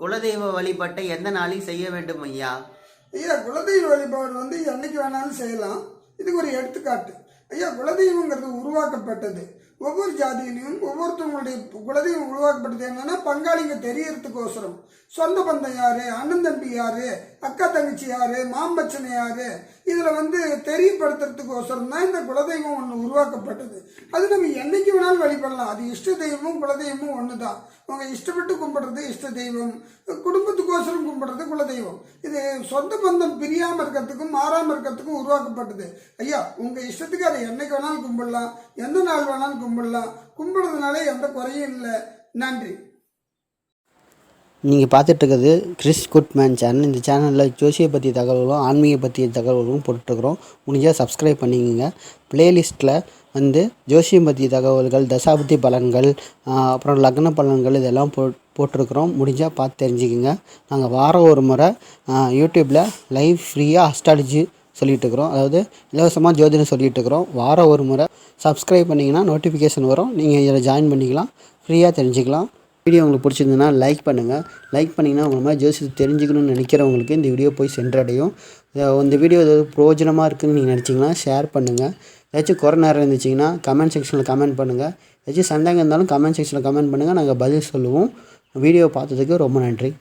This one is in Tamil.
குலதெய்வ வழிபாட்டை எந்த நாளில் செய்ய வேண்டும் ஐயா? ஐயா, குலதெய்வ வழிபாடு என்னைக்கு வேணாலும் செய்யலாம். இதுக்கு ஒரு எடுத்துக்காட்டு. ஐயா, குலதெய்வங்கிறது உருவாக்கப்பட்டது. ஒவ்வொரு ஜாதியிலையும் ஒவ்வொருத்தவங்களுடைய குலதெய்வம் உருவாக்கப்பட்டது என்னன்னா பங்காளிங்க தெரியறதுக்கோசரம். சொந்த பந்தம் யாரு, அண்ணன் தம்பி யாரு, அக்கா தங்கச்சி யாரு, மாம்பச்சனை யாரு, இதுல தெரியப்படுத்துறதுக்கோசரம் தான் இந்த குலதெய்வம் ஒன்று உருவாக்கப்பட்டது. அது நம்ம என்னைக்கு வேணாலும் வழிபடலாம். அது இஷ்ட தெய்வமும் குலதெய்வமும் ஒன்று தான். அவங்க இஷ்டப்பட்டு கும்பிடுறது இஷ்ட தெய்வம், குடும்பத்துக்கோசரம் கும்பிடுறது குலதெய்வம். இது சொந்த பந்தம் பிரியாமல் இருக்கிறதுக்கும் மாறாமல் இருக்கிறதுக்கும் உருவாக்கப்பட்டது. ஐயா, உங்க இஷ்டத்துக்கு அதை என்னைக்கு வேணாலும் கும்பிடலாம், எந்த நாள் வேணாலும் கும்பிடலாம். கும்பிடுறதுனால எந்த குறையும் இல்லை. நன்றி. நீங்கள் பார்த்துட்டு இருக்கிறது கிறிஸ் குட்மேன் சேனல். இந்த சேனலில் ஜோசியை பற்றிய தகவல்களும் ஆன்மீக பற்றிய தகவல்களும் போட்டுருக்குறோம். முடிஞ்சால் சப்ஸ்கிரைப் பண்ணிக்கோங்க. ப்ளேலிஸ்ட்டில் ஜோசியம் பற்றிய தகவல்கள், தசாபுத்தி பலன்கள், அப்புறம் லக்ன பலன்கள் இதெல்லாம் போட்டிருக்கிறோம். முடிஞ்சால் பார்த்து தெரிஞ்சுக்கோங்க. நாங்கள் வாரம் ஒரு முறை யூடியூப்பில் லைவ் ஃப்ரீயாக அஸ்ட்ராலஜி சொல்லிகிட்ருக்குறோம். அதாவது இலவசமாக ஜோதிடம் சொல்லிகிட்ருக்குறோம். வாரம் ஒரு முறை சப்ஸ்கிரைப் பண்ணிங்கன்னா நோட்டிஃபிகேஷன் வரும். நீங்கள் இதில் ஜாயின் பண்ணிக்கலாம், ஃப்ரீயாக தெரிஞ்சுக்கலாம். வீடியோ உங்களுக்கு பிடிச்சிருந்ததுன்னா லைக் பண்ணுங்கள். லைக் பண்ணிங்கன்னா உங்கள் மாதிரி ஜோசியத்தை தெரிஞ்சுக்கணும்னு நினைக்கிறவங்களுக்கு இந்த வீடியோ போய் சென்றடையும். இந்த வீடியோ ஏதாவது பிரயோஜனமாக இருக்குதுன்னு நீங்கள் நினச்சிங்கன்னா ஷேர் பண்ணுங்கள். ஏதாச்சும் குறை நேரம் இருந்துச்சிங்கன்னா கமெண்ட் செக்ஷனில் கமெண்ட் பண்ணுங்கள். ஏதாச்சும் சந்தேகம் இருந்தாலும் கமெண்ட் செக்ஷனில் கமெண்ட் பண்ணுங்கள். நாங்கள் பதில் சொல்லுவோம். வீடியோ பார்த்ததுக்கு ரொம்ப நன்றி.